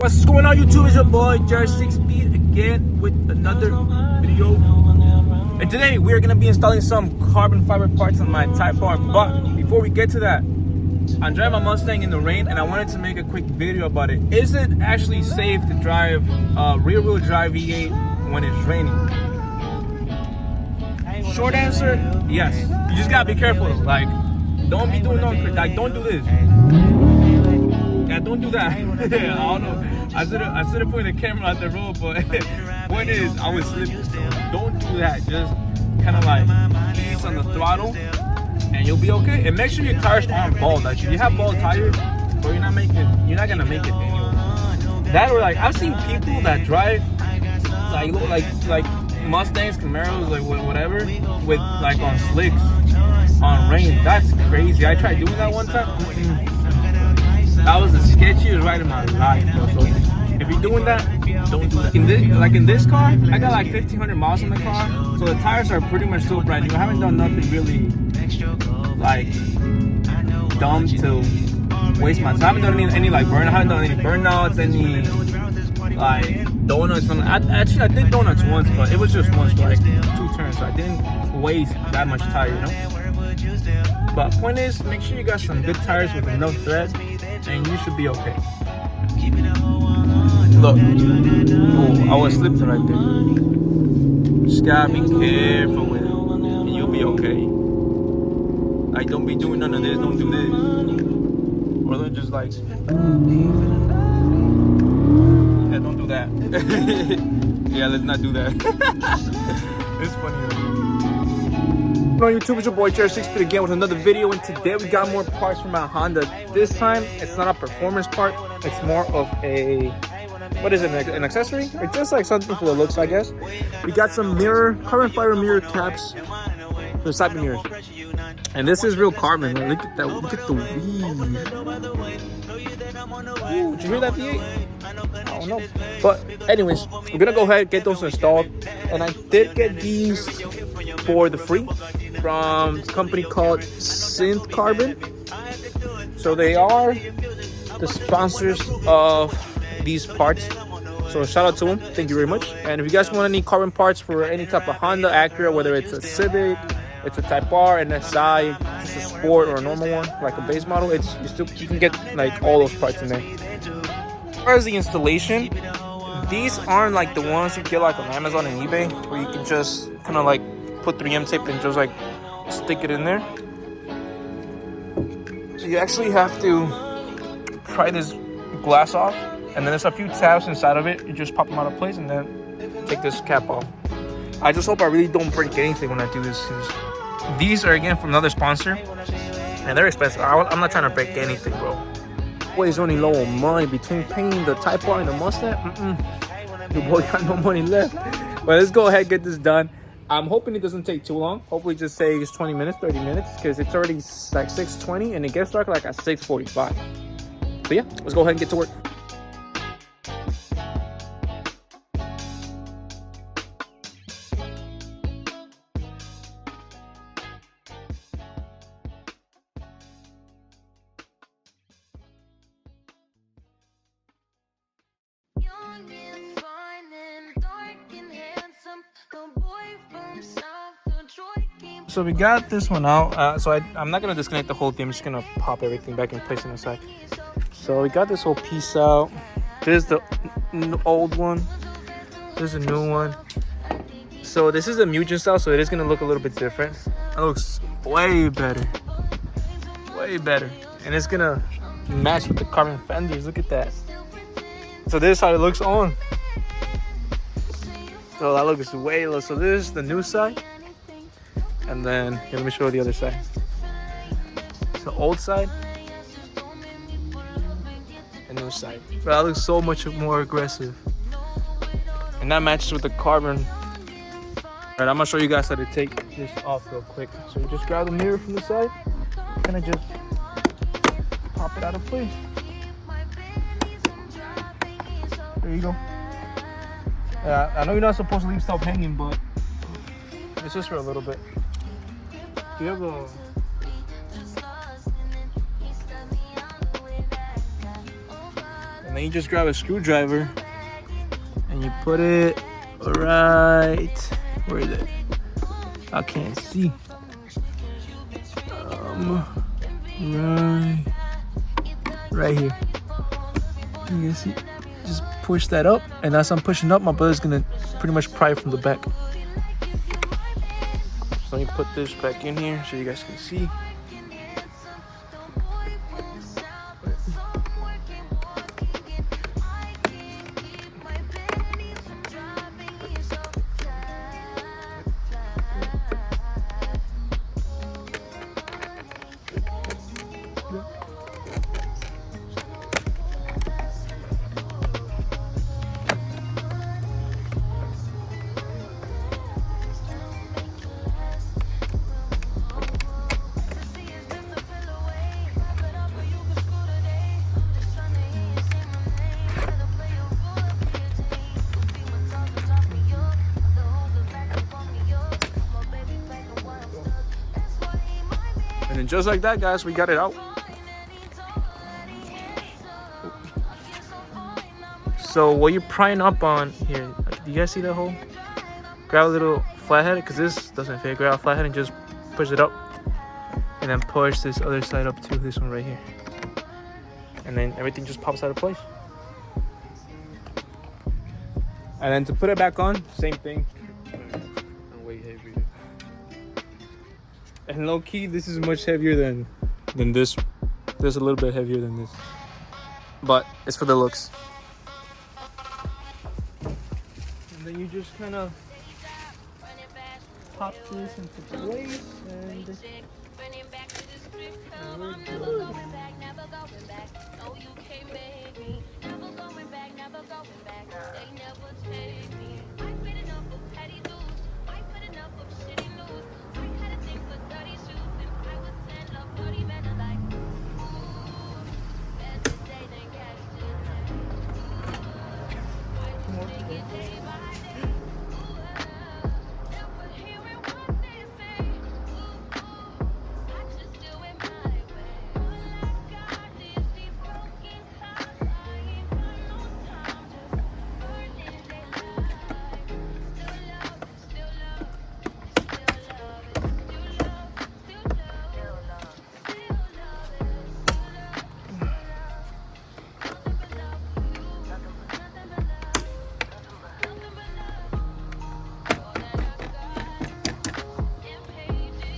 What's going on, YouTube? It's your boy Jared 6 Speed again with another video. And today we are gonna be installing some carbon fiber parts on my Type R. But before we get to that, I'm driving my Mustang in the rain, and I wanted to make a quick video about it. Is it actually safe to drive rear-wheel drive V8 when it's raining? Short answer, yes. You just gotta be careful. Like, don't be doing nothing. Like, don't do this. Yeah, don't do that. I don't know. I should have put the camera on the road, but point is, I was slipping. So don't do that. Just kind of like ease on the throttle, and you'll be okay. And make sure your tires aren't bald. Like, if you have bald tires, bro, you're not gonna make it anyway. That, or like, I've seen people that drive like Mustangs, Camaros, like whatever, with like on slicks on rain. That's crazy. I tried doing that one time. That was the sketchiest ride in my life, bro. So if you're doing that, don't do that. In this car, I got like 1,500 miles on the car, so the tires are pretty much still brand new. I haven't done nothing really like dumb to waste my time. I haven't done any like burn. I haven't done any burnouts, any like donuts. I did donuts once, but it was just once for like 2 turns, so I didn't waste that much tire, you know. But point is, make sure you got some good tires with enough tread, and you should be okay. Look, oh, I was slipping right there. Just gotta be careful with it, and you'll be okay. Like, don't be doing none of this, don't do this. Or they're just like, yeah, don't do that. Yeah, let's not do that. It's funny though. Hello YouTube, it's your boy Jared 6 Speed again with another video, and today we got more parts from my Honda. This time it's not a performance part, it's more of a, what is it, an accessory? It's just like something for the looks, I guess. We got some carbon fiber mirror caps for the side mirrors, and this is real carbon, man. Look at that, look at the weave. Ooh, did you hear that V8? I don't know. But anyways, we're gonna go ahead and get those installed, and I did get these for the free from a company called Synth Carbon. So they are the sponsors of these parts, so shout out to them, thank you very much. And if you guys want any carbon parts for any type of Honda, Acura, whether it's a Civic, it's a Type R, an SI, it's a Sport, or a normal one like a base model, you can get like all those parts in there. As far as the installation, these aren't like the ones you get like on Amazon and eBay, where you can just kind of like put 3M tape and just like stick it in there. You actually have to pry this glass off, and then there's a few tabs inside of it. You just pop them out of place and then take this cap off. I just hope I really don't break anything when I do this. These are again from another sponsor, and they're expensive. I'm not trying to break anything, bro. Boy's only low on money between paying the Type R and the Mustang. Your boy got no money left. But let's go ahead and get this done. I'm hoping it doesn't take too long. Hopefully just say it's 20 minutes, 30 minutes, because it's already like 6:20 and it gets dark like at 6:45. So yeah, let's go ahead and get to work. So we got this one out. I'm not gonna disconnect the whole thing. I'm just gonna pop everything back in place in a sec. So we got this whole piece out. This is the old one. This is a new one. So this is a Mugen style, so it is gonna look a little bit different. It looks way better, and it's gonna match with the carbon fenders. Look at that. So this is how it looks on. So that looks way low. So this is the new side. And then let me show you the other side. It's the old side and new side. But that looks so much more aggressive, and that matches with the carbon. Alright, I'm gonna show you guys how to take this off real quick. So you just grab the mirror from the side, kind of just pop it out of place. There you go. I know you're not supposed to leave stuff hanging, but it's just for a little bit. Do you have a And then you just grab a screwdriver and you put it right, where is it? I can't see. Right here. You can see, just push that up, and as I'm pushing up, my brother's gonna pretty much pry it from the back. So let me put this back in here so you guys can see. And then just like that, guys, we got it out. So what you're prying up on here, do you guys see that hole? Grab a little flathead, because this doesn't fit. Grab a flathead and just push it up. And then push this other side up too, this one right here. And then everything just pops out of place. And then to put it back on, same thing. And low key, this is much heavier than this. This is a little bit heavier than this, but it's for the looks. And then you just kind of pop this into place, and we're good.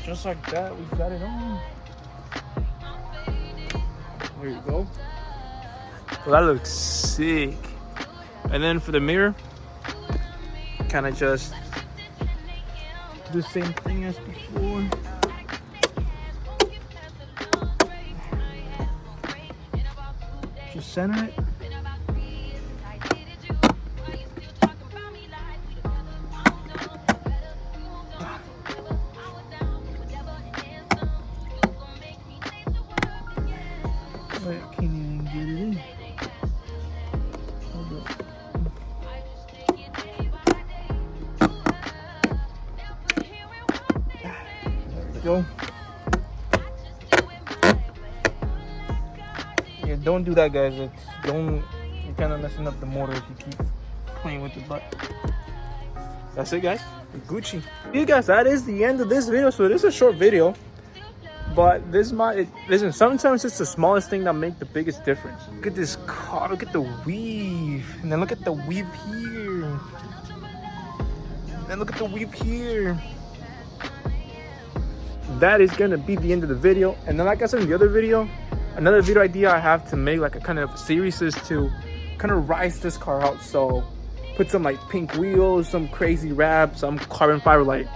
Just like that, we got it on. There you go. Well, that looks sick. And then for the mirror, kind of just do the same thing as before. Just center it. I can't even get it in. Hold up. There we go. Yeah, don't do that, guys. You're kind of messing up the motor if you keep playing with the butt. That's it, guys. Gucci. You guys, that is the end of this video. So it is a short video. But listen, sometimes it's the smallest thing that make the biggest difference. Look at this car, look at the weave. And then look at the weave here. And then look at the weave here. That is gonna be the end of the video. And then like I said in the other video, another video idea I have to make like a kind of series is to kind of rise this car out. So put some like pink wheels, some crazy wrap, some carbon fiber like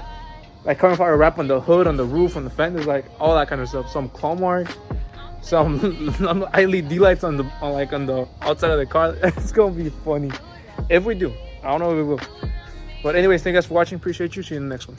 carbon fiber wrap on the hood, on the roof, on the fenders, like all that kind of stuff. Some claw marks, some LED lights on the outside of the car. It's gonna be funny if we do. I don't know if we will. But anyways, thank you guys for watching. Appreciate you. See you in the next one.